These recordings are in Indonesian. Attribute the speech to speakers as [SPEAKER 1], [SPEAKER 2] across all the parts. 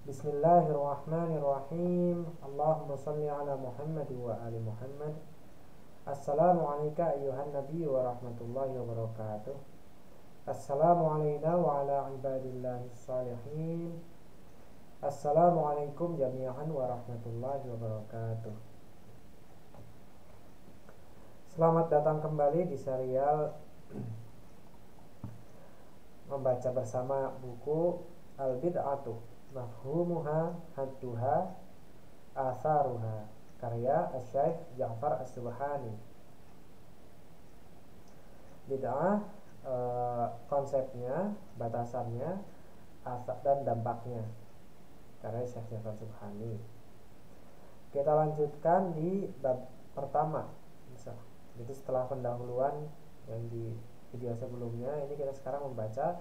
[SPEAKER 1] Bismillahirrahmanirrahim. Allahumma salli ala Muhammad wa ali Muhammad. Assalamualaikum ayuhan nabi wa rahmatullahi wa barakatuh. Assalamualaikum wa ala ibadillahi salihin. Assalamualaikum jami'an wa rahmatullahi wa barakatuh. Selamat datang kembali di serial membaca bersama buku Al-Bid'atu Mafhumuha Hadduha Atharuha karya Asy-Syaikh Ja'far As-Subhani. Bid'ah konsepnya, batasannya, dan dampaknya karya Syekh Ja'far As-Subhani. Kita lanjutkan di bab pertama. Jadi setelah pendahuluan yang di video sebelumnya, ini kita sekarang membaca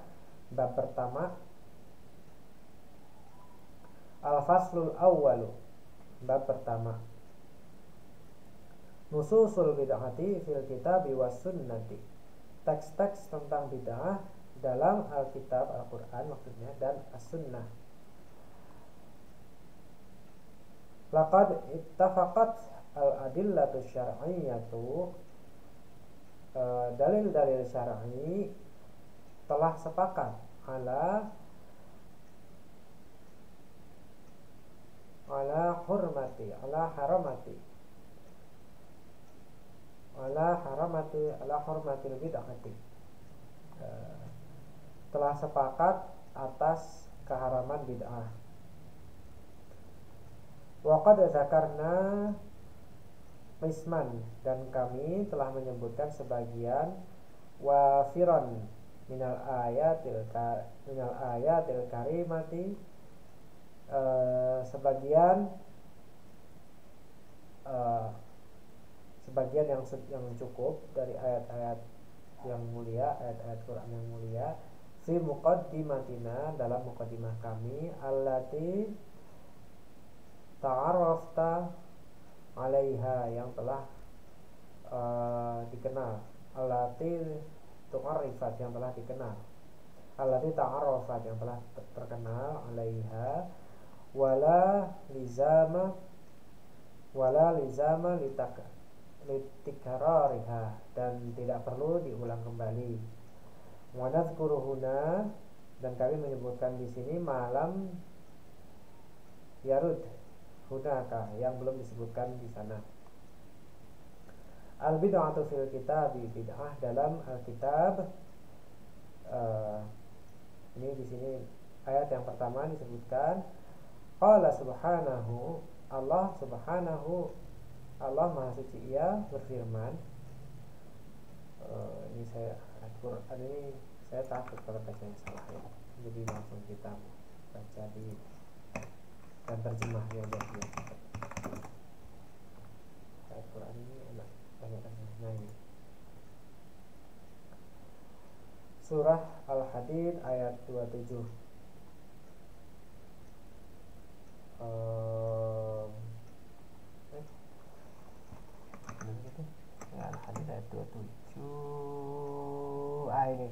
[SPEAKER 1] bab pertama, Al-Faslul Awwalu. Bab pertama, Nususul bid'ati fil kitabi was sunnati. Teks-teks tentang bid'ah dalam Alkitab, Al-Quran maksudnya, dan As-Sunnah. Laqad ittafaqat al-adillatu syar'iyyatu. Dalil-dalil syar'i telah sepakat ala hurmatil bid'ati. Telah sepakat atas keharaman bid'ah. Wa qad dzakarna qisman, dan kami telah menyebutkan sebagian wafiron minal ayatil karimati, sebagian yang cukup dari ayat-ayat yang mulia, ayat-ayat Quran yang mulia, fi muqaddimatina, dalam muqaddimah kami, allati ta'arrafta alaiha, yang telah dikenal, allati tu'arifat, yang telah dikenal, allati ta'arrafat, yang telah terkenal, alaiha, wala lizama litikarariha, dan tidak perlu diulang kembali. Wa nadhkuruhuna, dan kami menyebutkan di sini malam yarud hunaka, yang belum disebutkan di sana. Al-bid'atu fil kitab, bid'ah dalam Alkitab. Ini di sini ayat yang pertama disebutkan qala subhanahu, Allah subhanahu, Allah Maha Suci Ia berfirman. Ini saya Al-Quran ini saya takut kalau bacanya salah ya. Jadi langsung kita baca di dan terjemahnya aja ya. Al-Quran ini enak banyak terjemahnya ini. Surah Al-Hadid ayat 27. Al-Hadid ayat 27. Ini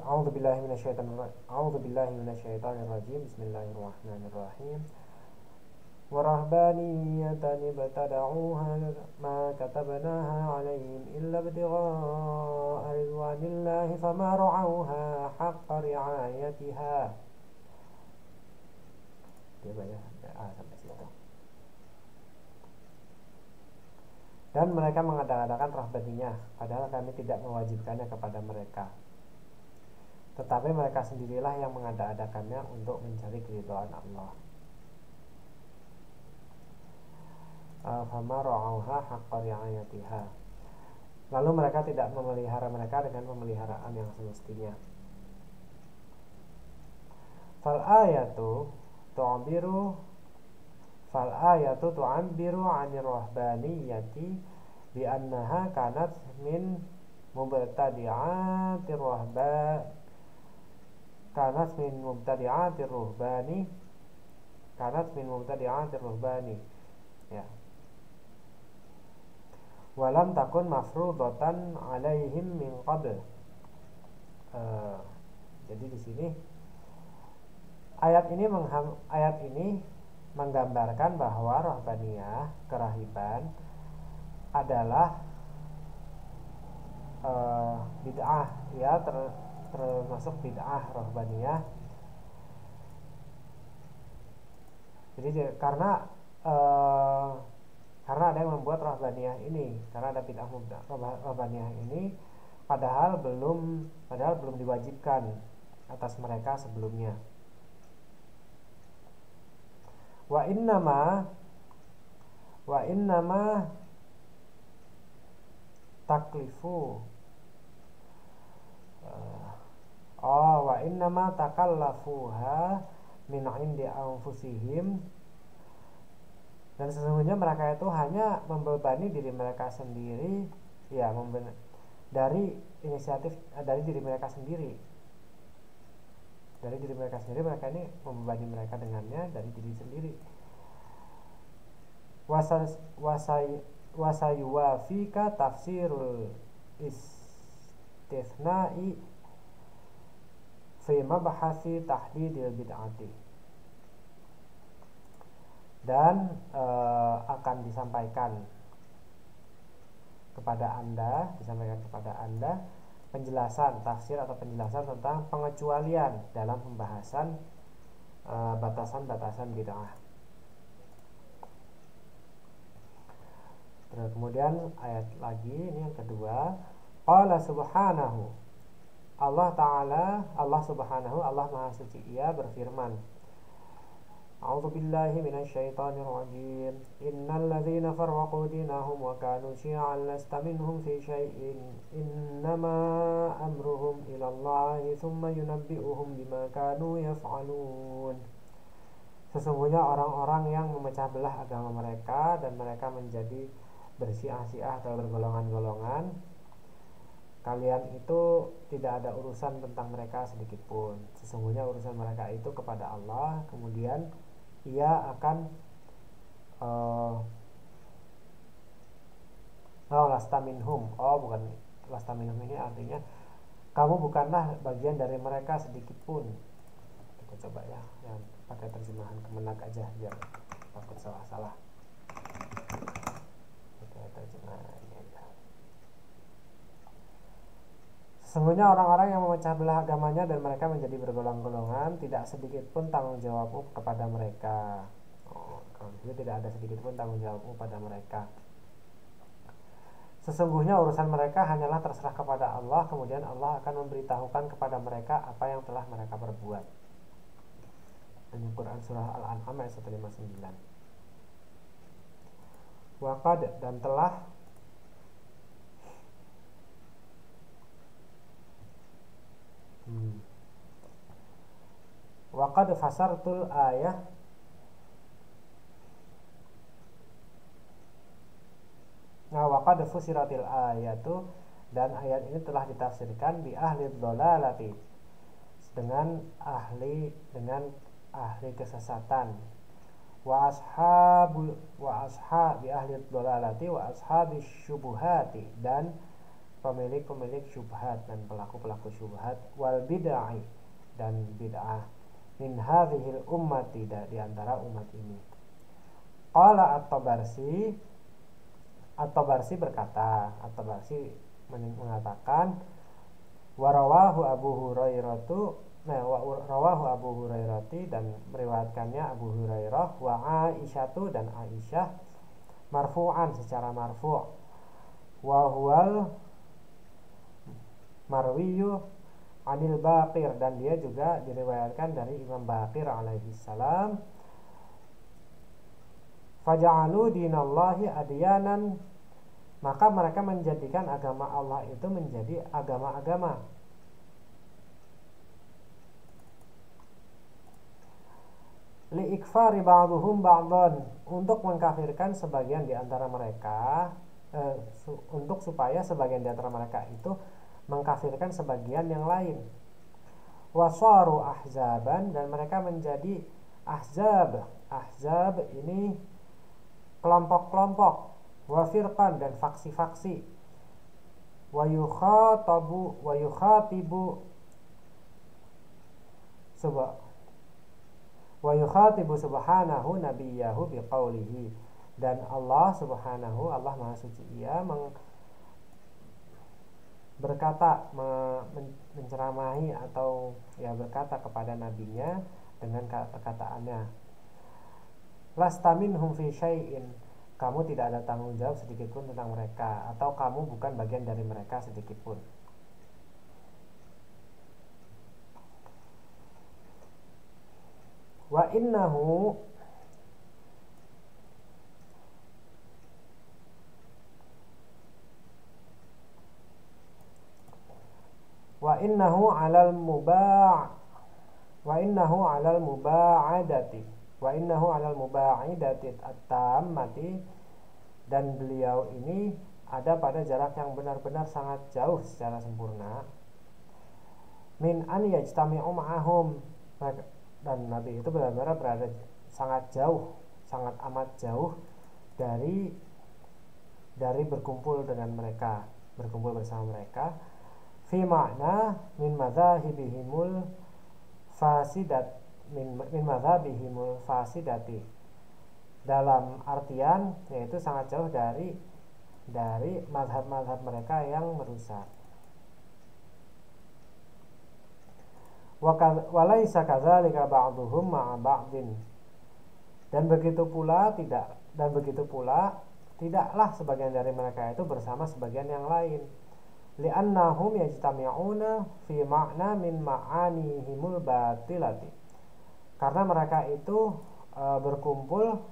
[SPEAKER 1] A'udzu billahi minasyaitonir rajim. Bismillahirrahmanirrahim. Warahbaniyatan ibtada'uha ma katabnaha 'alaihim illa ibtigha'a ridwanillahi fama ra'awha haqqa ri'ayatiha. Dia banyak sampai situ. Dan mereka mengada-adakan rahbaniyah, padahal kami tidak mewajibkannya kepada mereka. Tetapi mereka sendirilah yang mengada-adakannya untuk mencari keridhaan Allah. Fama ra'auha haqqa ri'ayatiha. Lalu mereka tidak memelihara mereka dengan pemeliharaan yang semestinya. Fal ayatu tu'ambiru 'anir rahbaniyati bi annaha kanat min mubtadi'atir ruhbani ya. walam takun mafrudatan alaihim min qabl. Jadi di sini ayat ini menggambarkan bahwa rahbaniyah, kerahiban adalah bid'ah, ya, termasuk bid'ah rahbaniyah. Jadi karena ada yang membuat rahbaniyah ini, karena ada bid'ah rahbaniyah ini, padahal belum diwajibkan atas mereka sebelumnya. Wa innama taklifu wa innama takallafuha min indi anfusihim, dan sesungguhnya mereka itu hanya membebani diri mereka sendiri, ya, dari inisiatif dari diri mereka sendiri. Mereka ini membebani mereka dengannya dari diri sendiri. Wasayuwafika tafsirul istithna'i fi mabhasi tahdidil bid'ati, dan akan disampaikan kepada Anda penjelasan tafsir atau penjelasan tentang pengecualian dalam pembahasan batasan-batasan bid'ah. Terus kemudian ayat lagi, ini yang kedua, qala subhanahu, Allah Maha Suci, Ia berfirman, A'udzu billahi minasyaitonir rajim. Innal ladzina farraqu dinahum wa kanu syi'an lasta minhum fi syai'in innama amruhum ila Allah tsumma yunabbi'uhum bima kanu yaf'alun. Sesungguhnya orang-orang yang memecah belah agama mereka dan mereka menjadi bersyiah-syiah atau bergolongan-golongan, kalian itu tidak ada urusan tentang mereka sedikit pun. Sesungguhnya urusan mereka itu kepada Allah, kemudian Ia akan lasta minhum. Bukan lasta minhum, ini artinya kamu bukanlah bagian dari mereka sedikit pun. Kita coba ya, yang pakai terjemahan Kemenak aja biar takut salah-salah. Sesungguhnya orang-orang yang memecah belah agamanya dan mereka menjadi bergolong-golongan, tidak sedikit pun tanggung jawabmu kepada mereka. Tidak ada sedikit pun tanggung jawabmu pada mereka. Sesungguhnya urusan mereka hanyalah terserah kepada Allah, kemudian Allah akan memberitahukan kepada mereka apa yang telah mereka perbuat. Ini Quran surah Al-An'am ayat 159. Waqad, dan telah waqad fasartul ayah waqad fusiratil ayatu, dan ayat ini telah ditafsirkan bi ahli dhalalati, dengan ahli kesesatan, wa ashabi ahli dhalalati wa ashabi syubuhati, dan pemilik syubhat dan pelaku syubhat, wal bid'ah, dan bid'ah, min hadhil ummati, di antara umat ini. Qala At-Tabarsi berkata, mengatakan, rawahu Abu Hurairah, dan meriwayatkannya Abu Hurairah, wa Aisyatu, dan Aisyah, marfu'an, secara marfu', wa huwal marwiyu anil Baqir, dan dia juga diriwayatkan dari Imam Baqir alaihi salam, faja'alu dinallahi adyanan, maka mereka menjadikan agama Allah itu menjadi agama-agama. Li'ikfari ba'duhum ba'dhan, untuk mengkafirkan sebagian di antara mereka, untuk supaya sebagian di antara mereka itu mengkafirkan sebagian yang lain. Wasaru ahzaban, dan mereka menjadi ahzab. Ahzab ini kelompok-kelompok. wa firqan dan faksi-faksi, wa yukhatibu subhanahu nabiyahu biqaulihi, dan Allah subhanahu, Allah maha suci, ia berkata, menceramahi atau ya berkata kepada nabinya dengan perkataannya, lasta minhum fi syai'in, kamu tidak ada tanggung jawab sedikit pun tentang mereka, atau kamu bukan bagian dari mereka sedikit pun. Wa innahu alal muba'idati at-tammati, dan beliau ini ada pada jarak yang benar-benar sangat jauh secara sempurna, min an yajtami'u ma'ahum, dan Nabi itu benar-benar berada sangat jauh, sangat amat jauh dari berkumpul dengan mereka, berkumpul bersama mereka, fi makna min madzhabihimul fasidati, dalam artian yaitu sangat jauh dari mazhab-mazhab mereka yang merusak. Walaisa kadzalika ba'duhum ma'a ba'din, dan begitu pula tidaklah sebagian dari mereka itu bersama sebagian yang lain, li'annahum yajtami'una fi ma'na min ma'anihimul batilati, karena mereka itu berkumpul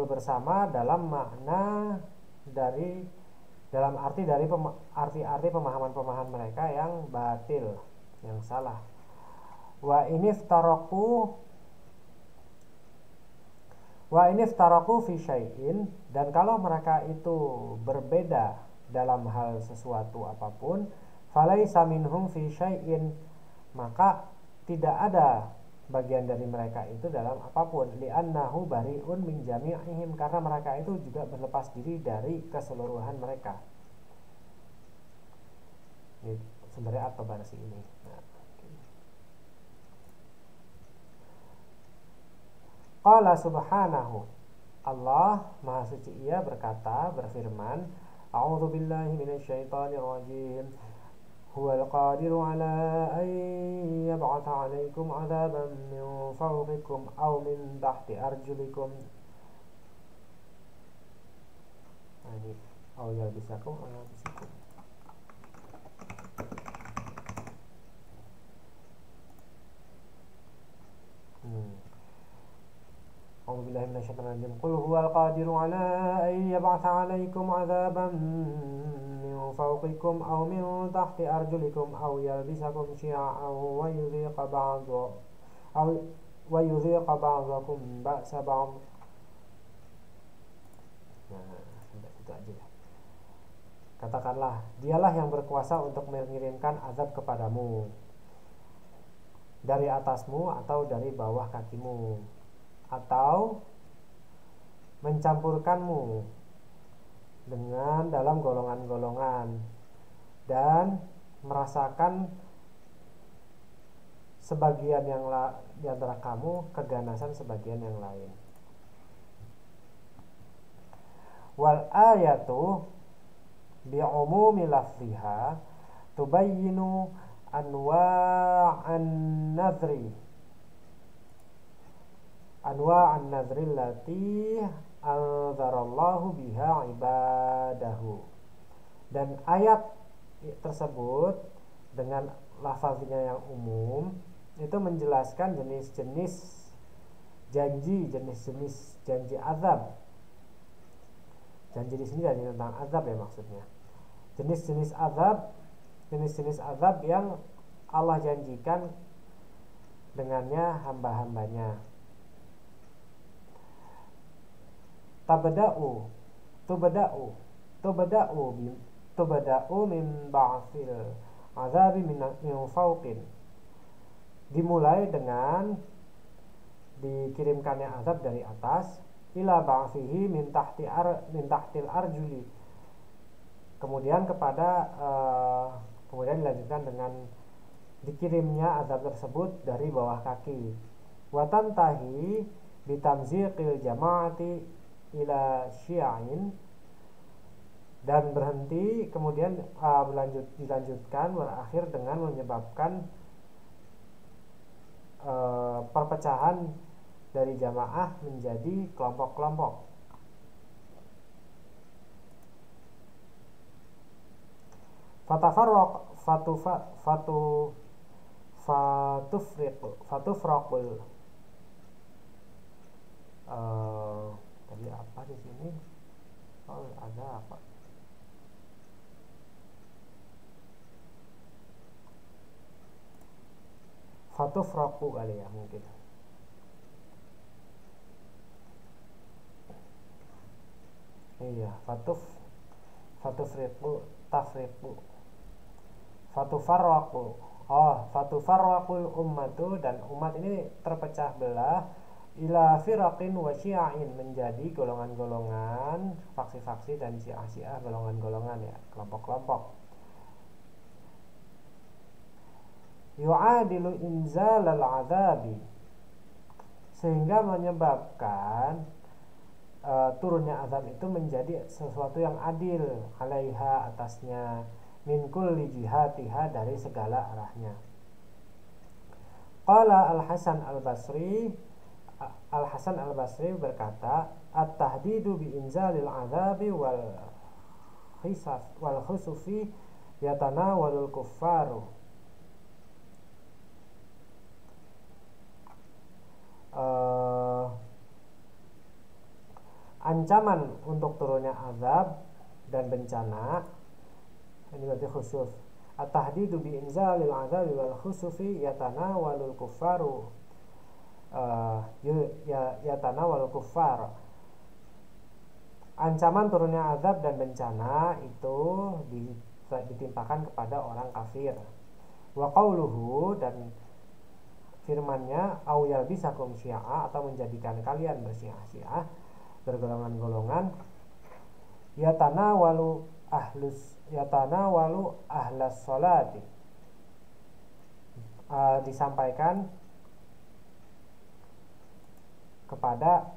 [SPEAKER 1] bersama dalam makna dalam arti pemahaman mereka yang batil, yang salah. Wa iniftaraku fi syai'in, dan kalau mereka itu berbeda dalam hal sesuatu apapun, falaisa minhum fi syai'in, maka tidak ada bagian dari mereka itu dalam apapun, li'annahu bari'un min jami'ihim, karena mereka itu juga berlepas diri dari keseluruhan mereka. Ini sebenarnya apa versi ini? Qala subhanahu, Allah maha suci ia berfirman, a'udzu billahi minasyaitonir rajim, huwal qadiru ala an yab'atha 'alaikum 'adzaban min fawqikum aw min tahti arjulikum, ini aw yalbisakum. A'udzu billahi minasyaitonir rajim. Qul huwal qadiru 'ala an yab'atha 'alaikum 'adzaban min fawqikum aw min tahti arjulikum aw yalbisakum syi'a'an wa yudhiqa ba'dakum ba'sa ba'd. Sampai situ aja ya. Katakanlah, dialah yang berkuasa untuk mengirimkan azab kepadamu dari atasmu atau dari bawah kakimu, atau mencampurkanmu dengan dalam golongan-golongan, dan merasakan sebagian yang di antara kamu keganasan sebagian yang lain. Wal ayatu bi'umumi lafziha tubayyinu anwa'an nadri allati anzarallahu biha ibadahu, dan ayat tersebut dengan lafaznya yang umum itu menjelaskan jenis-jenis janji azab. Janji di sini janji tentang azab ya maksudnya. Jenis-jenis azab yang Allah janjikan dengannya hamba-hambanya. Tubada'u min ba'sil azabi min fawqin, dimulai dengan dikirimkannya azab dari atas, ila ba'fihi min tahtil arjuli. Kemudian kemudian dilanjutkan dengan dikirimnya azab tersebut dari bawah kaki. Wa tantahi bitamziqil jama'ati ila syi'in, dan berhenti kemudian dilanjutkan berakhir dengan menyebabkan perpecahan dari jamaah menjadi kelompok-kelompok. Fatufraqul tadi apa di sini? Oh, ada apa? Fatufraqu kali ya mungkin. Iya, fatufriqu tafriqu. Fatufarraqu. Oh, fatufarraqul ummatu, dan umat ini terpecah belah ila firaqin wa syi'in, menjadi golongan-golongan, faksi-faksi, dan syiah-syiah, golongan-golongan ya, kelompok-kelompok. Yu'adilu inzalal azabi, sehingga menyebabkan turunnya azab itu menjadi sesuatu yang adil, alaiha, atasnya, min kulli jihatiha, dari segala arahnya. Qala Al-Hasan Al-Basri berkata, at-tahdidu bi inzalil azabi wal khusufi yatanawalul kuffaru. Ancaman untuk turunnya azab dan bencana, ini berarti khusuf. At-tahdidu bi inzalil azabi wal khusufi yatanawalul kuffaru, yatanawalul kuffar. Ancaman turunnya azab dan bencana itu ditimpakan kepada orang kafir. Wa qauluhu, dan firmannya, au yalbisakum syi'a, atau menjadikan kalian bersyiah-syiah, bergolongan-golongan, yatanawalu ahlas sholati, disampaikan kepada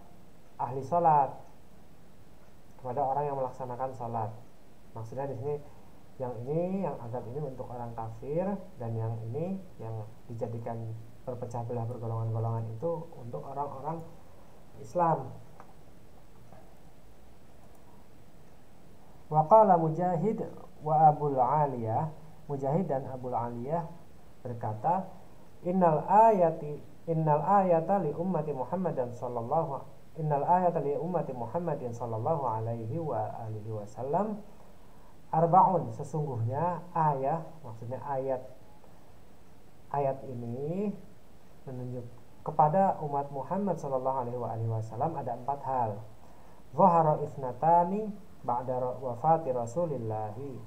[SPEAKER 1] ahli sholat, kepada orang yang melaksanakan sholat. Maksudnya di sini yang azab ini untuk orang kafir, dan yang ini yang dijadikan berpecah belah bergolongan-golongan itu untuk orang-orang Islam. Wa qala Mujahid wa Abul Aliyah, Mujahid dan Abul Aliyah berkata, innal ayata li ummati Muhammadin sallallahu alaihi wa alihi wasallam arba'un, sesungguhnya maksudnya ayat ini menunjuk kepada umat Muhammad sallallahu alaihi wasallam ada 4 hal. Zahara ithnatani ba'da wafati Rasulillahi.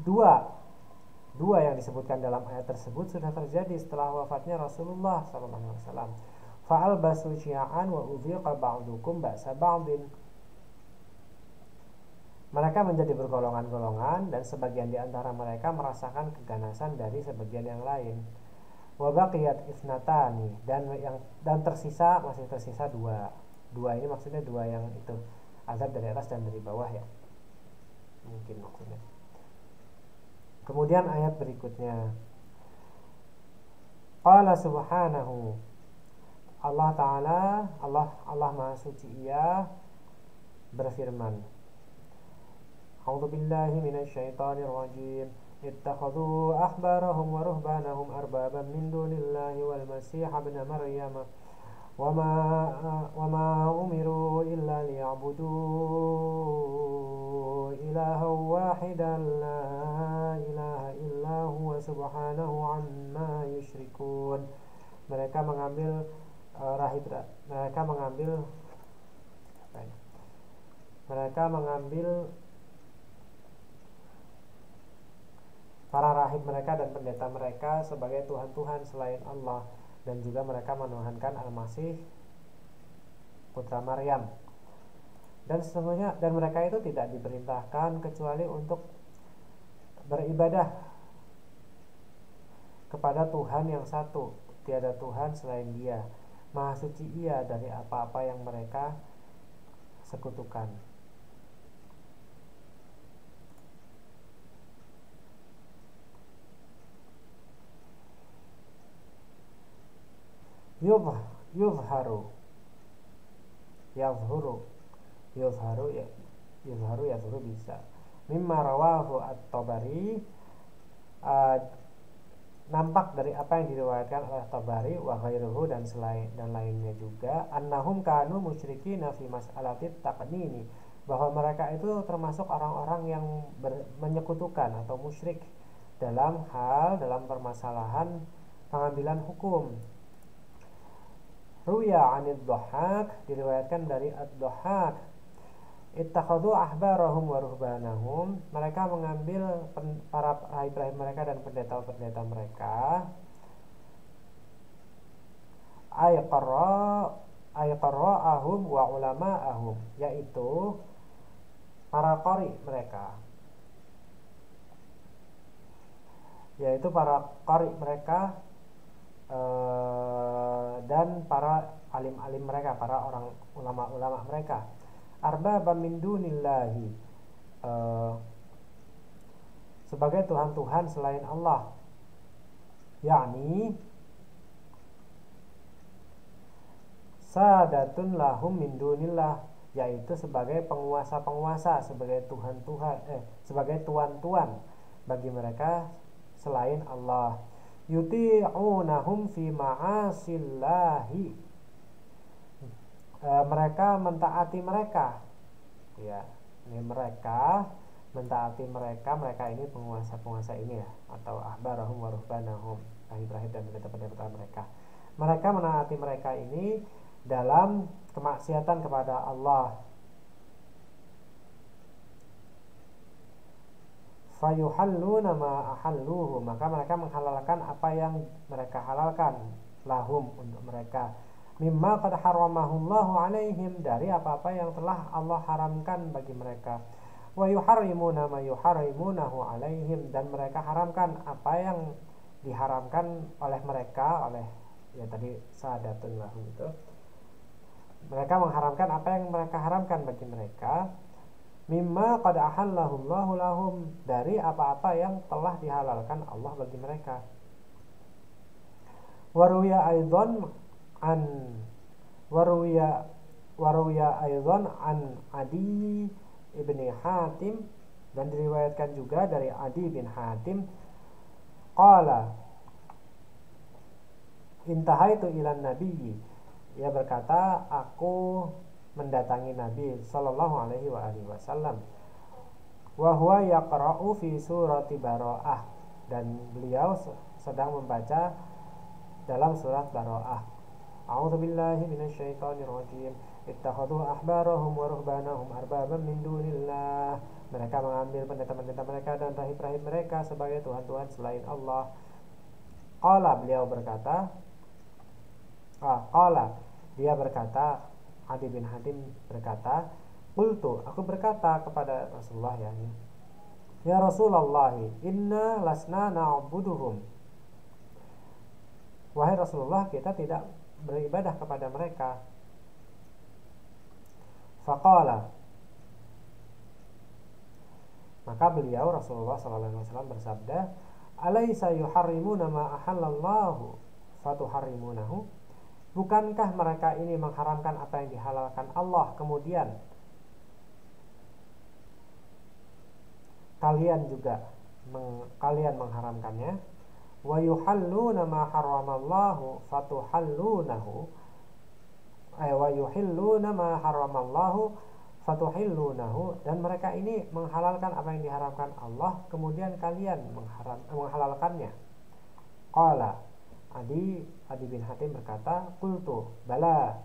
[SPEAKER 1] Dua yang disebutkan dalam ayat tersebut sudah terjadi setelah wafatnya Rasulullah sallallahu alaihi wasallam. Fa'al basu syi'an wa udhiqa ba'dukum ba'sa ba'din. Mereka menjadi bergolongan-golongan, dan sebagian di antara mereka merasakan keganasan dari sebagian yang lain. Wa baqiyat ithnatani, dan masih tersisa dua. Dua ini maksudnya dua yang itu, azab dari atas dan dari bawah ya. Mungkin maksudnya. Kemudian ayat berikutnya, qala subhanahu, Allah Ta'ala, Allah Maha Suci, Ia berfirman, a'udzu billahi minasy syaithanir rajim, ittakhadhu ahbarahum wa ruhbanahum arbaban min dunillahi wal masih ibn maryam wa ma umiru illa liya'budu ilahan wahidan la ilaha illa huwa subhanahu amma yusyrikun. Mereka mengambil para rahib mereka dan pendeta mereka sebagai Tuhan-Tuhan selain Allah, dan juga mereka menuhankan Al-Masih putra Maryam. Dan sesungguhnya dan mereka itu tidak diperintahkan kecuali untuk beribadah kepada Tuhan yang satu, tiada Tuhan selain Dia. Maha suci Ia dari apa-apa yang mereka sekutukan. Yuzharu yadhhuru yuzharu ya yuzharu yadhhuru bisa. Mimma rawahu at-Tabari, nampak dari apa yang diriwayatkan oleh Tabari wa ghairuhu dan lainnya juga, annahum kanu musyrikin fi mas'alatit taqnini, bahwa mereka itu termasuk orang-orang yang menyekutukan atau musyrik dalam permasalahan pengambilan hukum. Ruya 'anid Dhahhak, diriwayatkan dari Ad-Dhahhak, ittakhadhu ahbarahum wa ruhbanahum, mereka mengambil para rahib-rahib mereka dan pendeta-pendeta mereka, ayqarra'ahum wa ulama'ahum, yaitu para qari mereka, dan para alim-alim mereka, para orang ulama-ulama mereka, arbabam min dunillahi, sebagai tuhan-tuhan selain Allah, yakni sadatun lahum min dunillah, yaitu sebagai penguasa-penguasa, sebagai sebagai tuan-tuan bagi mereka selain Allah. Yuti'unahum fi ma'asillahi, mereka mentaati mereka, ya, ini mereka mentaati mereka ini penguasa-penguasa ini ya, atau ahbarahum wa ruhbanahum, rahib-rahib dan pendeta-pendeta mereka menaati mereka ini dalam kemaksiatan kepada Allah. Fayuhalluna ma ahalluhu, maka mereka menghalalkan apa yang mereka halalkan, lahum untuk mereka, mimma qad haramahullahu alaihim, dari apa-apa yang telah Allah haramkan bagi mereka, wa yuharrimuna ma yuharrimunahu alaihim, dan mereka haramkan apa yang diharamkan oleh mereka, oleh ya tadi sadatun lahum itu, mereka mengharamkan apa yang mereka haramkan bagi mereka, mimma qad ahallahullahu lahum, dari apa-apa yang telah dihalalkan Allah bagi mereka. Waruya aidan an Adi ibni Hatim, dan diriwayatkan juga dari Adi bin Hatim, qala intahaitu ilan nabiyyi, ia berkata, aku mendatangi Nabi sallallahu alaihi wasallam, wa huwa yaqra'u fi surati Bara'ah, dan beliau sedang membaca dalam surat Bara'ah. A'udzubillahi minasyaitonir rajim. Ittakhadhu ahbarahum wa ruhbanahum arbaban min dunillah, mereka mengambil pendeta-pendeta mereka dan rahib-rahib mereka sebagai tuhan-tuhan selain Allah. Dia berkata, Adi bin Hatim berkata, qultu, aku berkata kepada Rasulullah, ya Rasulullah, inna lasna na'buduhum, wahai Rasulullah, kita tidak beribadah kepada mereka. Faqala, maka beliau Rasulullah SAW bersabda, alaysa yuharrimuna ma ahallallahu fatuharrimunahu, bukankah mereka ini mengharamkan apa yang dihalalkan Allah, kemudian kalian mengharamkannya? Wa yuhalluna ma haramallahu fatuhallunahu, wa yuhilluna ma haramallahu fatuhillunahu, dan mereka ini menghalalkan apa yang diharamkan Allah, kemudian kalian menghalalkannya. Qala, Adi bin Hatim berkata, qultu bala,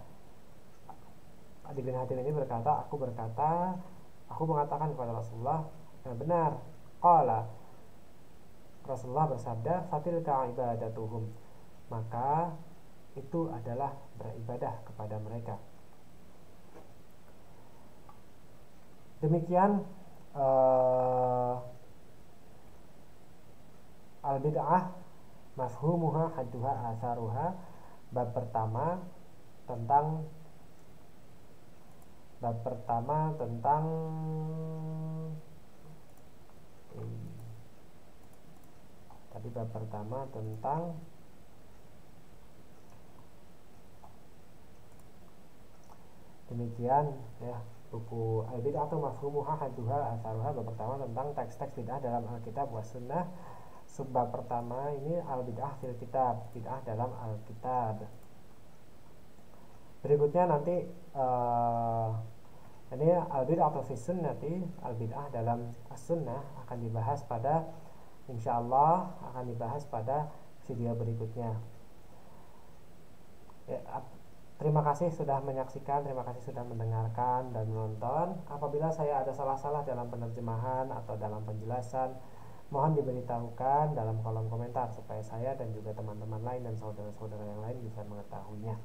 [SPEAKER 1] Adi bin Hatim ini berkata, aku mengatakan kepada Rasulullah, benar. Qala, Rasulullah bersabda, fatilka ibadatuhum, maka itu adalah beribadah kepada mereka. Demikian al-bid'ah mafhumuha hadduha atharuha, bab pertama tentang demikian ya, buku al-bid'ah atau mafhumuha hadduha atharuha, bab pertama tentang teks-teks bid'ah dalam Alkitab wa Sunnah. Subbab pertama ini al-bid'ah fil kitab, bid'ah dalam Alkitab. Berikutnya nanti ini al-bid'ah atau fi sunnati, al-bid'ah dalam as-sunnah akan dibahas pada, insyaallah akan dibahas pada video berikutnya. Ya, terima kasih sudah menyaksikan, terima kasih sudah mendengarkan dan menonton. Apabila saya ada salah-salah dalam penerjemahan atau dalam penjelasan, mohon diberitahukan dalam kolom komentar supaya saya dan juga teman-teman lain dan saudara-saudara yang lain bisa mengetahuinya.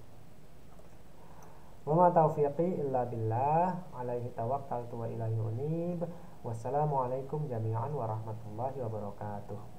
[SPEAKER 1] Wa ma taufiqi illa billah, alaihi tawakkaltu wa ilaihi unib. Wassalamualaikum jami'an warahmatullahi wabarakatuh.